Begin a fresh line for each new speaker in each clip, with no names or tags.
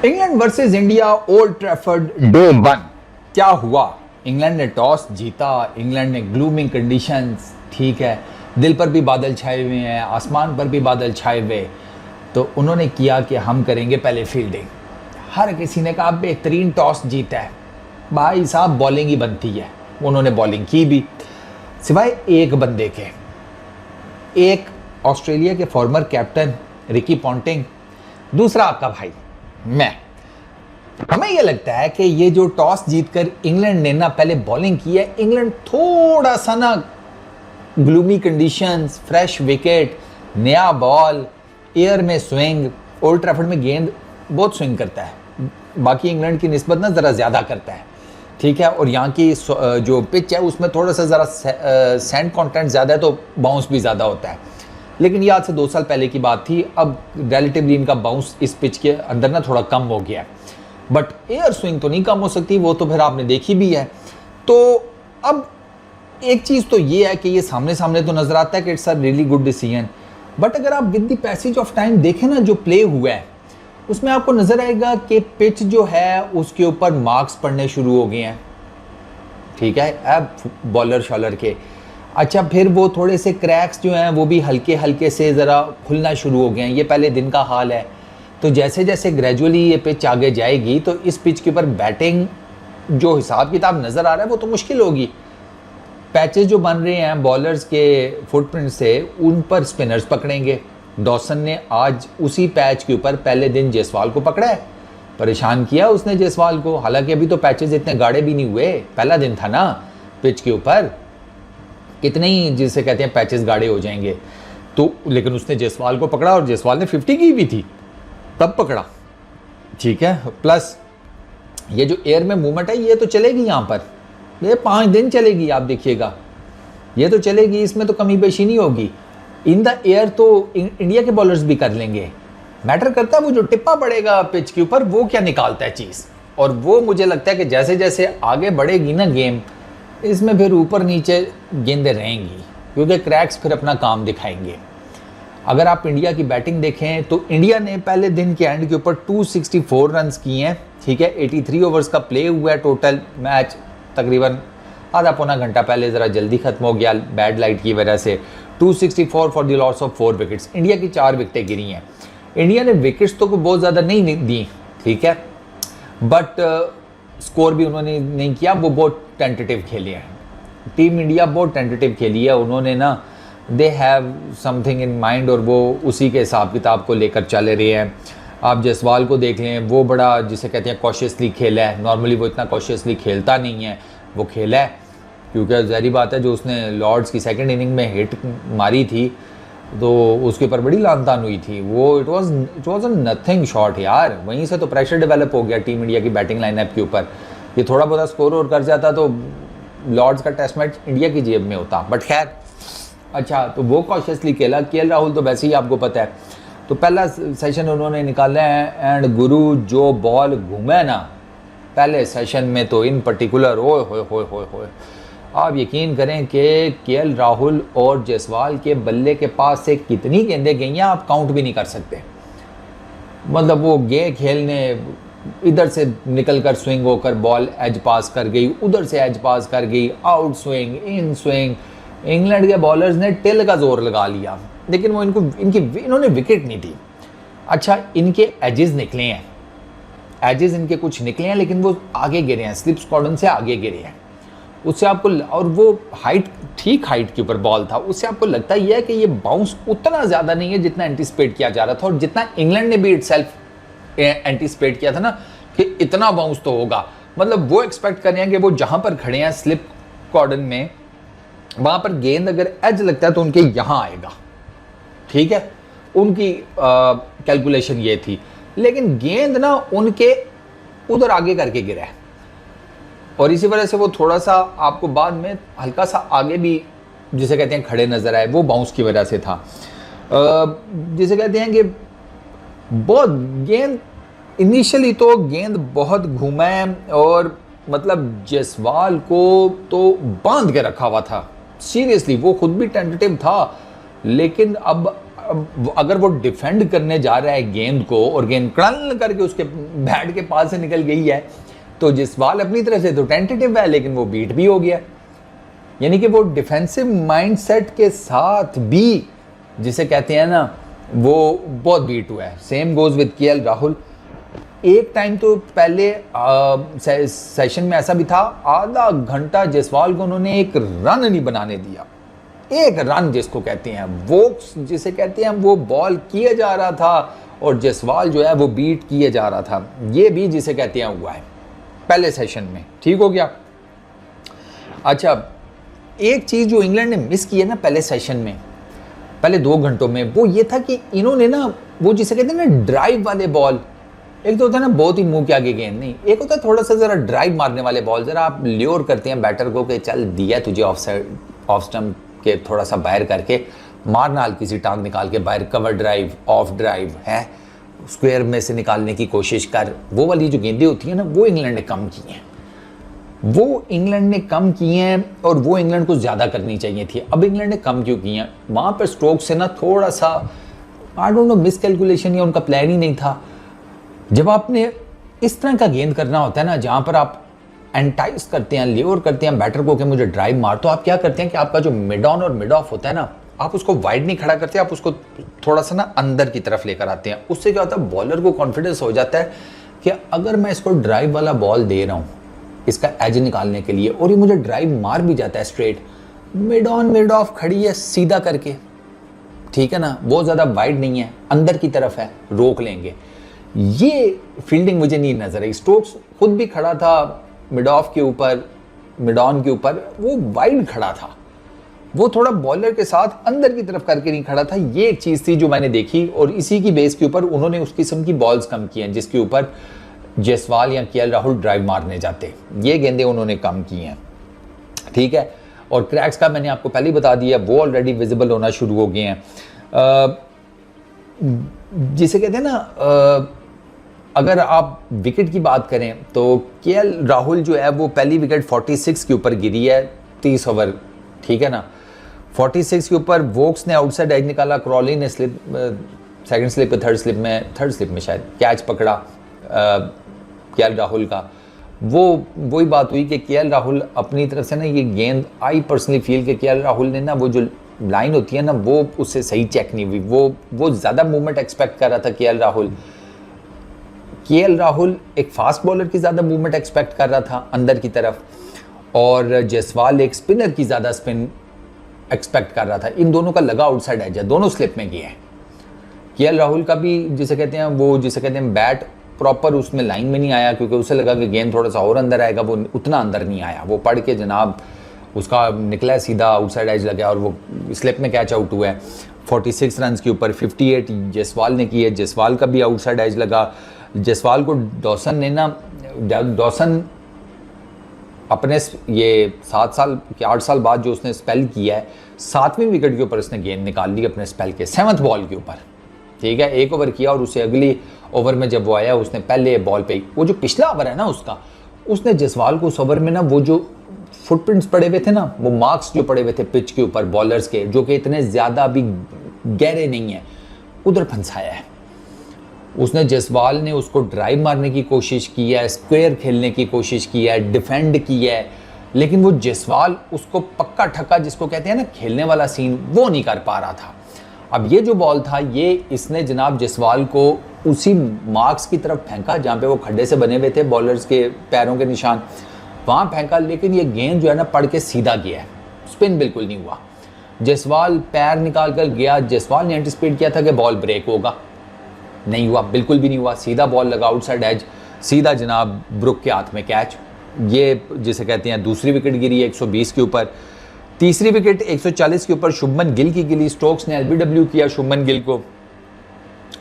England versus India, old Trafford, day 1। क्या हुआ? England ने टॉस जीता, इंग्लैंड ने ग्लूमिंग कंडीशंस, ठीक है, दिल पर भी बादल छाए हुए हैं, आसमान पर भी बादल छाए हुए, तो उन्होंने किया कि हम करेंगे पहले फील्डिंग। हर किसी ने कहा बेहतरीन टॉस जीता है भाई साहब, बॉलिंग ही बनती है। उन्होंने बॉलिंग की भी, सिवाय एक बंदे के, एक ऑस्ट्रेलिया के फॉर्मर कैप्टन रिकी पॉन्टिंग, दूसरा आपका भाई मैं। हमें यह लगता है कि ये जो टॉस जीतकर इंग्लैंड ने ना पहले बॉलिंग की है, इंग्लैंड थोड़ा सा ना ग्लूमी कंडीशंस, फ्रेश विकेट, नया बॉल, एयर में स्विंग, ओल्ड ट्रैफर्ड में गेंद बहुत स्विंग करता है, बाकी इंग्लैंड की निस्बत ना ज़रा ज़्यादा करता है, ठीक है। और यहाँ की जो पिच है उसमें थोड़ा सा ज़रा सैंड कंटेंट ज़्यादा है, तो बाउंस भी ज़्यादा होता है। लेकिन ये आज से 2 साल पहले की बात थी, अब रिलेटिवली इनका बाउंस इस पिच के अंदर ना थोड़ा कम हो गया है, बट एयर स्विंग तो नहीं कम हो सकती, वो तो फिर आपने देखी भी है। तो अब एक चीज़ तो ये है कि ये सामने सामने तो नज़र आता है कि it's a really good decision, but अगर आप with the passage of time देखें ना जो प्ले हुआ है, उसमें आपको नज़र आएगा कि पिच जो है उसके ऊपर मार्क्स पड़ने शुरू हो गए हैं, ठीक है, अब बॉलर शॉलर के। अच्छा, फिर वो थोड़े से क्रैक्स जो हैं वो भी हल्के हल्के से ज़रा खुलना शुरू हो गए हैं। ये पहले दिन का हाल है, तो जैसे जैसे ग्रेजुअली ये पिच आगे जाएगी तो इस पिच के ऊपर बैटिंग जो हिसाब किताब नज़र आ रहा है वो तो मुश्किल होगी। पैचेस जो बन रहे हैं बॉलर्स के फुटप्रिंट से, उन पर स्पिनर्स पकड़ेंगे। डॉसन ने आज उसी पैच के ऊपर पहले दिन जायसवाल को पकड़ा है, परेशान किया उसने जायसवाल को। हालांकि अभी तो पैचेस इतने गाढ़े भी नहीं हुए, पहला दिन था ना पिच के ऊपर, कितने ही जिसे कहते हैं पैचेस गाढ़े हो जाएंगे, तो लेकिन उसने जायसवाल को पकड़ा और जायसवाल ने 50 की भी थी तब पकड़ा, ठीक है। प्लस ये जो एयर में मूवमेंट है ये तो चलेगी, यहाँ पर ये 5 दिन चलेगी, आप देखिएगा ये तो चलेगी, इसमें तो कमी पेशी नहीं होगी। इन द एयर तो इंडिया के बॉलर्स भी कर लेंगे, मैटर करता है वो जो टिप्पा पड़ेगा पिच के ऊपर वो क्या निकालता है चीज़। और वो मुझे लगता है कि जैसे जैसे आगे बढ़ेगी ना गेम, इसमें फिर ऊपर नीचे गेंदें रहेंगी, क्योंकि क्रैक्स फिर अपना काम दिखाएंगे। अगर आप इंडिया की बैटिंग देखें तो इंडिया ने पहले दिन के एंड के ऊपर 264 रन्स किए हैं, ठीक है। 83 ओवर्स का प्ले हुआ है टोटल। मैच तकरीबन आधा पौना घंटा पहले ज़रा जल्दी ख़त्म हो गया बैड लाइट की वजह से। 264 for the loss of 4 wickets. India की 4 विकेटें गिरी हैं। इंडिया ने विकेट्स तो बहुत ज़्यादा नहीं दी, ठीक है, बट स्कोर भी उन्होंने नहीं किया, वो बहुत टेंटेटिव खेले हैं। टीम इंडिया बहुत टेंटेटिव खेली है, उन्होंने ना they have something in mind, और वो उसी के हिसाब किताब को लेकर चले रहे हैं। आप जायसवाल को देख लें, वो बड़ा जिसे कहते हैं कॉशियसली खेला है। नॉर्मली वो इतना कॉशियसली खेलता नहीं है, वो खेला है क्योंकि ज़ाहिर बात है जो उसने लॉर्ड्स की सेकंड इनिंग में हिट मारी थी तो उसके ऊपर बड़ी लानतान हुई थी। वो it was a nothing shot यार, वहीं से तो प्रेशर डेवलप हो गया टीम इंडिया की बैटिंग लाइनअप के ऊपर। ये थोड़ा बहुत स्कोर और कर जाता तो लॉर्ड्स का टेस्ट मैच इंडिया की जेब में होता, बट खैर। अच्छा, तो वो कॉशियसली खेला। केएल राहुल तो वैसे ही आपको पता है, तो पहला सेशन उन्होंने निकाला है, एंड गुरु जो बॉल घूमे ना पहले सेशन में, तो इन पर्टिकुलर ओए होए होए होए होए, आप यकीन करें कि केएल राहुल और जायसवाल के बल्ले के पास से कितनी गेंदें गई हैं आप काउंट भी नहीं कर सकते। मतलब वो गे खेलने, इधर से निकल कर स्विंग होकर बॉल एज पास कर गई, उधर से एज पास कर गई, out swing, in swing. England के बॉलर्स ने टिल का जोर लगा लिया, लेकिन वो इन्होंने विकेट नहीं दी। अच्छा, इनके एजेस निकले हैं, एजेस इनके कुछ निकले हैं, लेकिन वो आगे गिरे हैं, स्लिप स्क्वाड्रन से आगे गिरे हैं। उससे आपको, और वो हाइट, ठीक हाइट के ऊपर बॉल था, उससे आपको लगता ही है कि ये बाउंस उतना ज़्यादा नहीं है जितना एंटिसिपेट किया जा रहा था, और जितना इंग्लैंड ने भी इटसेल्फ एंटिसिपेट किया था ना कि इतना बाउंस तो होगा। मतलब वो एक्सपेक्ट कर रहे हैं कि वो जहाँ पर खड़े हैं स्लिप कॉर्डन में, वहाँ पर गेंद अगर एज लगता है तो उनके यहाँ आएगा, ठीक है, उनकी कैलकुलेशन ये थी। लेकिन गेंद ना उनके उधर आगे करके गिरा है, और इसी वजह से वो थोड़ा सा आपको बाद में हल्का सा आगे भी जिसे कहते हैं खड़े नजर आए, वो बाउंस की वजह से था। जिसे कहते हैं कि बहुत गेंद इनिशियली तो गेंद बहुत घूमा है, और मतलब जायसवाल को तो बांध के रखा हुआ था सीरियसली, वो खुद भी टेंटेटिव था। लेकिन अब अगर वो डिफेंड करने जा रहा है गेंद को और गेंद कड़ल करके उसके बैट के पास से निकल गई है, तो जसवाल अपनी तरफ से तो टेंटेटिव है लेकिन वो बीट भी हो गया। यानी कि वो डिफेंसिव माइंडसेट के साथ भी जिसे कहते हैं ना वो बहुत बीट हुआ है। Same goes with KL Rahul. एक टाइम तो पहले सेशन में ऐसा भी था, आधा घंटा जसवाल को उन्होंने एक रन नहीं बनाने दिया। एक रन जिसको कहते हैं, वोक्स जिसे कहते हैं, वो बॉल किया जा रहा था और जसवाल जो है वो बीट किए जा रहा था। ये भी जिसे कहते हैं हुआ है पहले सेशन में। ठीक हो गया। अच्छा, एक चीज़ जो इंग्लैंड ने मिस की है ना पहले सेशन में, पहले 2 घंटों में, वो ये था कि इन्होंने ना वो जिसे कहते हैं ना ड्राइव वाले बॉल, एक तो होता है ना बहुत ही मुंह के आगे गेंद, नहीं, एक होता है थोड़ा सा ज़रा ड्राइव मारने वाले बॉल, ज़रा आप ल्योर करते हैं बैटर को कि चल दिया तुझे ऑफ साइड, ऑफ स्टंप के थोड़ा सा बाहर करके मारना, हल्की सी टांग निकाल के बाहर, कवर ड्राइव, ऑफ ड्राइव है, स्क्वायर में से निकालने की कोशिश कर। वो वाली जो गेंदें होती हैं ना, वो इंग्लैंड ने कम की हैं, वो इंग्लैंड ने कम की हैं और वो इंग्लैंड को ज़्यादा करनी चाहिए थी। अब इंग्लैंड ने कम क्यों की हैं? वहाँ पर स्ट्रोक से ना थोड़ा सा आई डोंट नो मिसकैलकुलेशन या उनका प्लान ही नहीं था। जब आपने इस तरह का गेंद करना होता है ना, जहाँ पर आप एंटाइज करते हैं, ल्योर करते हैं बैटर को कि मुझे ड्राइव मार, तो आप क्या करते हैं कि आपका जो मिड ऑन और मिड ऑफ होता है ना, आप उसको वाइड नहीं खड़ा करते, आप उसको थोड़ा सा ना अंदर की तरफ लेकर आते हैं। उससे क्या होता है, बॉलर को कॉन्फिडेंस हो जाता है कि अगर मैं इसको ड्राइव वाला बॉल दे रहा हूँ इसका एज निकालने के लिए और ये मुझे ड्राइव मार भी जाता है straight, mid on mid of खड़ी है सीधा करके, ठीक है ना, बहुत ज़्यादा वाइड नहीं है, अंदर की तरफ है, रोक लेंगे। ये फील्डिंग मुझे नहीं नजर आई। स्टोक्स खुद भी खड़ा था मिड ऑफ के ऊपर, मिड ऑन के ऊपर, वो वाइड खड़ा था, वो थोड़ा बॉलर के साथ अंदर की तरफ करके नहीं खड़ा था। ये एक चीज़ थी जो मैंने देखी और इसी की बेस के ऊपर उन्होंने उस किस्म की बॉल्स कम की हैं जिसके ऊपर जयसवाल या केएल राहुल ड्राइव मारने जाते। ये गेंदें उन्होंने कम की हैं, ठीक है। और क्रैक्स का मैंने आपको पहले ही बता दिया, वो ऑलरेडी विजिबल होना शुरू हो गए हैं। जिसे कहते हैं ना, अगर आप विकेट की बात करें तो केएल राहुल जो है वो पहली विकेट 46 के ऊपर गिरी है 30 ओवर, ठीक है ना। 46 के ऊपर वोक्स ने आउटसाइड एज निकाला, क्रॉली ने slip, second slip third slip में शायद कैच पकड़ा केएल राहुल का। वो वही बात हुई कि केएल राहुल अपनी तरफ से ना ये गेंद, आई पर्सनली फील कि केएल राहुल ने ना वो जो लाइन होती है ना वो उससे सही चेक नहीं हुई। वो ज़्यादा मूवमेंट एक्सपेक्ट कर रहा था केएल राहुल एक फास्ट बॉलर की ज़्यादा मूवमेंट एक्सपेक्ट कर रहा था अंदर की तरफ, और जयसवाल एक स्पिनर की ज़्यादा स्पिन एक्सपेक्ट कर रहा था। इन दोनों का लगा आउटसाइड एज है, दोनों स्लिप में गए हैं। केएल राहुल का भी जिसे कहते हैं बैट प्रॉपर उसमें लाइन में नहीं आया, क्योंकि उसे लगा कि गेंद थोड़ा सा और अंदर आएगा, वो उतना अंदर नहीं आया, वो पड़ के जनाब उसका निकला सीधा आउटसाइड एज लगा और वो स्लिप में कैच आउट हुआ है। 46 रन के ऊपर 58 जयसवाल ने किए, जयसवाल का भी आउटसाइड एज लगा। जयसवाल को डॉसन अपने ये 7 साल के 8 साल बाद जो उसने स्पेल किया है, 7वीं विकेट के ऊपर उसने गेंद निकाल ली अपने स्पेल के 7th बॉल के ऊपर, ठीक है। 1 ओवर किया और उससे अगली ओवर में जब वो आया उसने पहले बॉल पे, वो जो पिछला ओवर है ना उसने जयसवाल को उस ओवर में ना वो जो फुटप्रिंट्स पड़े हुए थे ना, वो मार्क्स जो पड़े हुए थे पिच के ऊपर बॉलर्स के, जो कि इतने ज़्यादा अभी गहरे नहीं है, उधर फंसाया है उसने। जयसवाल ने उसको ड्राइव मारने की कोशिश की है, स्क्वायर खेलने की कोशिश की है, डिफेंड की है, लेकिन वो जयसवाल उसको पक्का ठक्का जिसको कहते हैं ना खेलने वाला सीन, वो नहीं कर पा रहा था। अब ये जो बॉल था ये इसने जनाब जयसवाल को उसी मार्क्स की तरफ फेंका जहाँ पे वो खड्डे से बने हुए थे बॉलर्स के पैरों के निशान, वहाँ फेंका, लेकिन ये गेंद जो है ना पड़ के सीधा गया है, स्पिन बिल्कुल नहीं हुआ। जयसवाल पैर निकाल कर गया, जयसवाल ने एंटिसिपेट किया था कि बॉल ब्रेक होगा, नहीं हुआ, बिल्कुल भी नहीं हुआ, सीधा बॉल लगा आउटसाइड एज, सीधा जनाब ब्रुक के हाथ में कैच। ये जिसे कहते हैं दूसरी विकेट गिरी 120 के ऊपर। तीसरी विकेट 140 के ऊपर शुभमन गिल की गिरी, स्टोक्स ने एलबीडब्ल्यू किया शुभमन गिल को,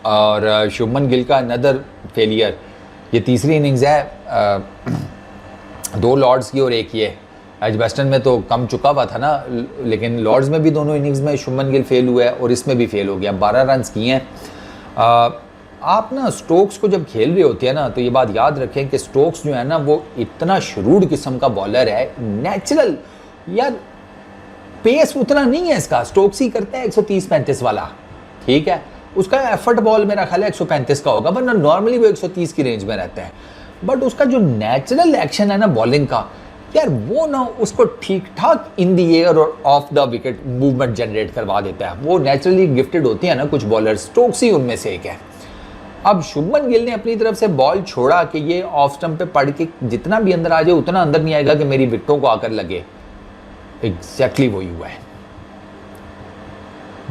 और शुभमन गिल का अनदर फेलियर। ये तीसरी इनिंग्स है 2 लॉर्ड्स की और 1 ये एजबेस्टन में तो कम चुका हुआ था ना, लेकिन लॉर्ड्स में भी दोनों इनिंग्स में शुभमन गिल फेल हुआ है और इसमें भी फेल हो गया। 12 रन किए हैं। आप ना स्टोक्स को जब खेल रहे होते हैं ना तो ये बात याद रखें कि स्टोक्स जो है ना वो इतना शरूड़ किस्म का बॉलर है, नेचुरल यार पेस उतना नहीं है इसका, स्टोक्स ही करता है 130-135 वाला, ठीक है, उसका एफर्ट बॉल मेरा ख्याल है 135 का होगा, वरना नॉर्मली वो 130 की रेंज में रहता है। बट उसका जो नेचुरल एक्शन है ना बॉलिंग का यार, वो ना उसको ठीक ठाक इन द एयर और of the wicket movement generate करवा देता है। वो नेचुरली गिफ्टेड होती है ना कुछ बॉलर, स्टोक्स ही उनमें से एक है। अब शुभमन गिल ने अपनी तरफ से बॉल छोड़ा कि ये ऑफ स्टंप पे पड़ के जितना भी अंदर आ जाए उतना अंदर नहीं आएगा कि मेरी विकेटों को आकर लगे। एग्जैक्टली वही हुआ है।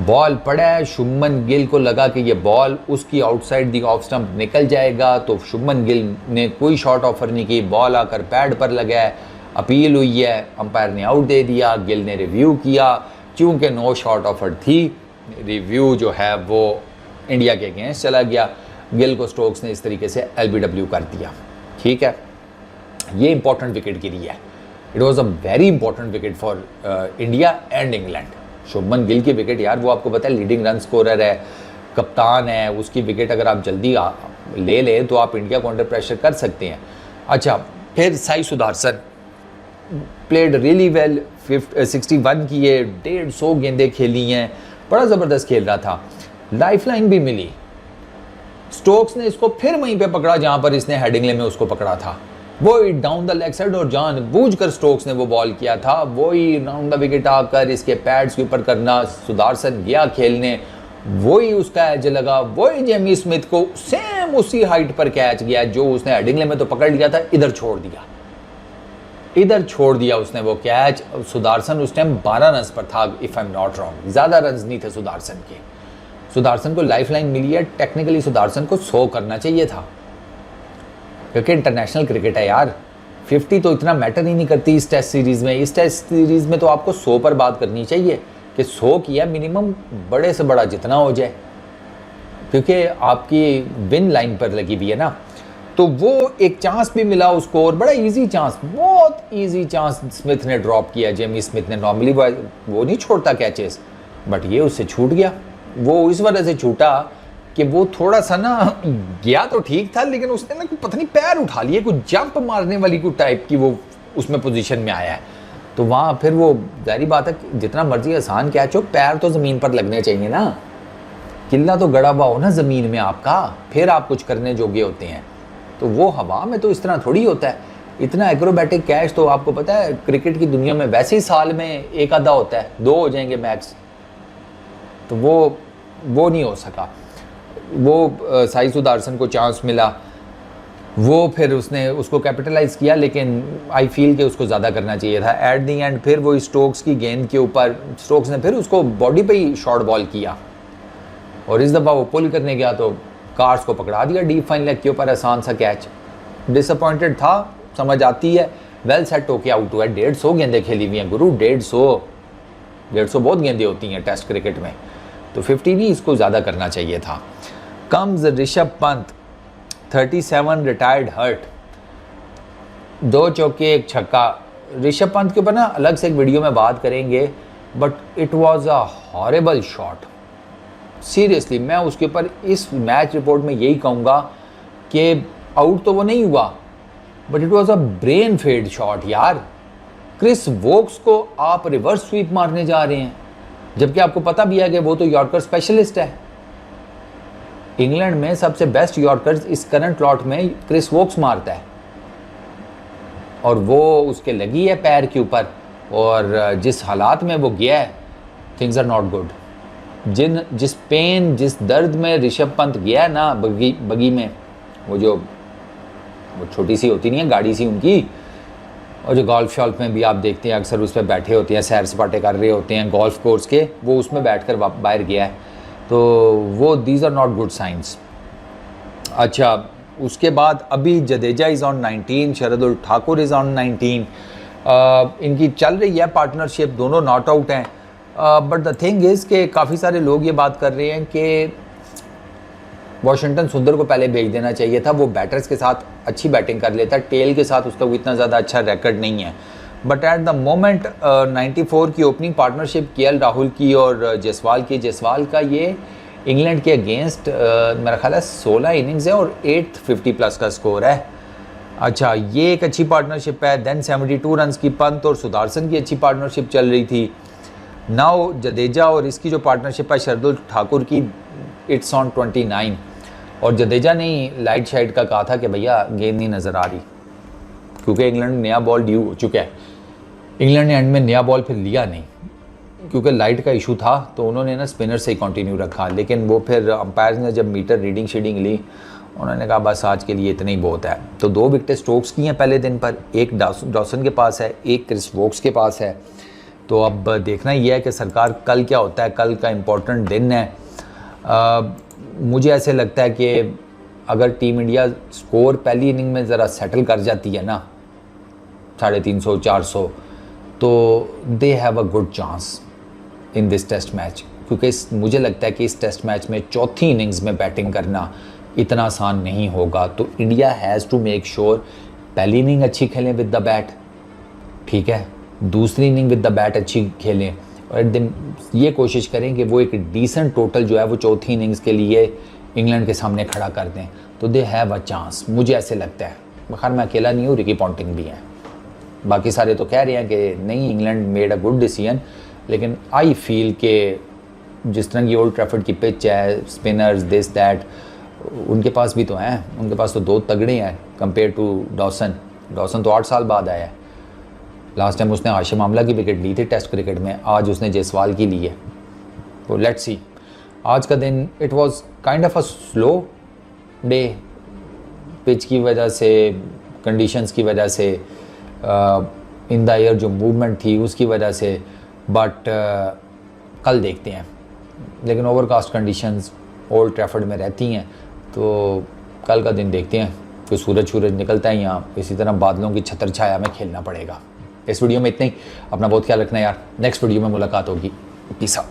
बॉल पड़ा है, शुभमन गिल को लगा कि ये बॉल उसकी आउटसाइड दी ऑफ स्टंप निकल जाएगा, तो शुभमन गिल ने कोई शॉट ऑफर नहीं की, बॉल आकर पैड पर लगा है, अपील हुई है, अंपायर ने आउट दे दिया, गिल ने रिव्यू किया, चूंकि नो शॉट ऑफर थी, रिव्यू जो है वो इंडिया के अगेंस्ट चला गया, गिल को स्टोक्स ने इस तरीके से LBW कर दिया। ठीक है, ये इंपॉर्टेंट विकेट गिरी है। It was a very important wicket for India and England. Shubman Gill की विकेट यार, वो आपको पता है लीडिंग रन स्कोरर है, कप्तान है, उसकी विकेट अगर आप जल्दी ले लें तो आप इंडिया को अंडर प्रेशर कर सकते हैं। अच्छा, फिर Sai Sudarshan played really well, 61 की है, 150 गेंदें खेली हैं, बड़ा ज़बरदस्त खेल रहा था, लाइफलाइन भी मिली। स्टोक्स ने इसको फिर वहीं पे पकड़ा जहां पर इसने हेडिंगले में उसको पकड़ा था, वो ही डाउन द लेग साइड, और जानबूझकर स्टोक्स ने वो बॉल किया था, वो ही राउंड द विकेट आकर इसके पैड्स के ऊपर करना, सुदर्शन गया खेलने, वो ही उसका एज लगा, वो ही जेमी स्मिथ को सेम उसी हाइट पर कैच गया जो उसने हेडिंगले में तो पकड़ लिया था, इधर छोड़ दिया उसने वो कैच। सुदर्शन उस टाइम 12 रन पर था, if I am not wrong, ज़्यादा रन नहीं थे सुदर्शन के। सुदर्शन को लाइफलाइन मिली है, टेक्निकली सुदर्शन को 100 करना चाहिए था, क्योंकि इंटरनेशनल क्रिकेट है यार, 50 तो इतना मैटर ही नहीं करती इस टेस्ट सीरीज़ में। इस टेस्ट सीरीज़ में तो आपको 100 पर बात करनी चाहिए कि 100 किया मिनिमम, बड़े से बड़ा जितना हो जाए, क्योंकि आपकी विन लाइन पर लगी हुई है ना। तो वो एक चांस भी मिला उसको, और बड़ा इजी चांस, बहुत इजी चांस स्मिथ ने ड्रॉप किया, जेमी स्मिथ ने। नॉर्मली वो नहीं छोड़ता कैचेस, बट ये उससे छूट गया। वो इस वजह से छूटा कि वो थोड़ा सा ना गया तो ठीक था, लेकिन उसने ना पता नहीं पैर उठा लिए, कुछ जंप मारने वाली कुछ टाइप की वो उसमें पोजीशन में आया है। तो वहाँ फिर वो जारी बात है, जितना मर्जी आसान कैच हो, पैर तो ज़मीन पर लगने चाहिए ना, किला तो गड़ा हुआ हो ना ज़मीन में आपका, फिर आप कुछ करने जोगे होते हैं। तो वो हवा में तो इस तरह थोड़ी होता है, इतना एक्रोबैटिक कैच तो आपको पता है क्रिकेट की दुनिया में वैसे ही साल में एक आधा होता है, 2 हो जाएंगे मैक्स, तो वो नहीं हो सका। वो साई सुदर्शन को चांस मिला, वो फिर उसने उसको कैपिटलाइज किया, लेकिन आई फील कि उसको ज़्यादा करना चाहिए था। एट दी एंड फिर वो स्टोक्स की गेंद के ऊपर स्टोक्स ने फिर उसको बॉडी पे ही शॉर्ट बॉल किया, और इस दफ़ा वो पुल करने गया तो कार्स को पकड़ा दिया डीप फाइन लेग के ऊपर, आसान सा कैच। डिसअपॉइंटेड था, समझ आती है, वेल सेट होके आउट हुआ है। 150 गेंदें खेली हुई हैं गुरु, 150 बहुत गेंदें होती हैं टेस्ट क्रिकेट में, तो 50 नहीं, इसको ज़्यादा करना चाहिए था। Comes Rishabh Pant, 37 retired hurt, 2 चौके 1 छक्का। ऋषभ पंत के ऊपर ना अलग से एक वीडियो में बात करेंगे, but it was a horrible shot. Seriously मैं उसके ऊपर इस मैच रिपोर्ट में यही कहूँगा कि आउट तो वो नहीं हुआ, but it was a brain fade shot यार। क्रिस वोक्स को आप रिवर्स स्वीप मारने जा रहे हैं, जबकि आपको पता भी है कि वो तो यॉर्कर स्पेशलिस्ट है। इंग्लैंड में सबसे बेस्ट यॉर्कर्स इस करंट लॉट में क्रिस वोक्स मारता है, और वो उसके लगी है पैर के ऊपर, और जिस हालात में वो गया है, थिंग्स आर नॉट गुड। जिस पेन, जिस दर्द में ऋषभ पंत गया है ना बगी में, वो छोटी सी होती नहीं है गाड़ी सी उनकी, और जो गोल्फ शॉल्फ में भी आप देखते हैं अक्सर उस पर बैठे होते हैं, सैर सपाटे कर रहे होते हैं गोल्फ कोर्स के, वो उसमें बैठकर बाहर गया है, तो वो these are not good signs. अच्छा, उसके बाद अभी Jadeja is on 19, Shardul Thakur is on 19, इनकी चल रही है पार्टनरशिप, दोनों नॉट आउट हैं। बट द थिंग इज़ कि काफ़ी सारे लोग ये बात कर रहे हैं कि वॉशिंगटन सुंदर को पहले भेज देना चाहिए था, वो बैटर्स के साथ अच्छी बैटिंग कर लेता, टेल के साथ उसका इतना ज़्यादा अच्छा रिकॉर्ड नहीं है। बट एट द मोमेंट 94 की ओपनिंग पार्टनरशिप केएल राहुल की और जायसवाल की, जायसवाल का ये इंग्लैंड के अगेंस्ट मेरा ख्याल है 16 इनिंग्स है और 850+ का स्कोर है। अच्छा, ये एक अच्छी पार्टनरशिप है। देन 72 रन की पंत और सुदर्शन की अच्छी पार्टनरशिप चल रही थी। नाउ जडेजा और इसकी जो पार्टनरशिप है शार्दुल ठाकुर की, इट्स ऑन 29। और जडेजा ने लाइट शाइट का कहा था कि भैया गेंद नहीं नज़र आ रही, क्योंकि इंग्लैंड में नया बॉल ड्यू हो चुका है। इंग्लैंड ने एंड में नया बॉल फिर लिया नहीं, क्योंकि लाइट का इशू था, तो उन्होंने ना स्पिनर से ही कंटिन्यू रखा। लेकिन वो फिर अंपायर ने जब मीटर रीडिंग शीडिंग ली, उन्होंने कहा बस आज के लिए इतना ही बहुत है। तो 2 विकेटें स्टोक्स की हैं पहले दिन पर, एक डॉसन के पास है, एक क्रिस वोक्स के पास है। तो अब देखना ये है कि सरकार कल क्या होता है, कल का इम्पोर्टेंट दिन है। मुझे ऐसे लगता है कि अगर टीम इंडिया स्कोर पहली इनिंग में ज़रा सेटल कर जाती है ना 350 400, तो they have a good chance in this test match. क्योंकि मुझे लगता है कि इस टेस्ट मैच में चौथी इनिंग्स में बैटिंग करना इतना आसान नहीं होगा। तो India has to make sure पहली इनिंग अच्छी खेलें विद द बैट, ठीक है, दूसरी इनिंग विद द बैट अच्छी खेलें, और दिन ये कोशिश करें कि वो एक डिसेंट टोटल जो है वो चौथी इनिंग्स के लिए इंग्लैंड के सामने खड़ा कर दें, तो दे हैव अ चांस, मुझे ऐसे लगता है। खैर मैं अकेला नहीं हूँ, रिकी पॉन्टिंग भी हैं, बाकी सारे तो कह रहे हैं कि नहीं England made a good decision. लेकिन आई फील कि जिस तरह की ओल्ड ट्रैफर्ड की पिच है, स्पिनर्स दिस दैट, उनके पास भी तो हैं, उनके पास तो 2 तगड़े हैं कंपेयर टू डॉसन। डॉसन तो 8 साल बाद आया है, लास्ट टाइम उसने हाशिम आमला की विकेट ली थी टेस्ट क्रिकेट में, आज उसने जायसवाल की ली है। तो लेट्स सी, आज का दिन it was kind of a slow day, pitch की वजह से, कंडीशंस की वजह से, इन द एयर जो मूवमेंट थी उसकी वजह से, बट कल देखते हैं। लेकिन ओवरकास्ट कंडीशंस ओल्ड ट्रैफर्ड में रहती हैं, तो कल का दिन देखते हैं कि सूरज निकलता है या इसी तरह बादलों की छतर छाया में खेलना पड़ेगा। इस वीडियो में इतना ही, अपना बहुत ख्याल रखना यार, नेक्स्ट वीडियो में मुलाकात होगी, पीस आउट।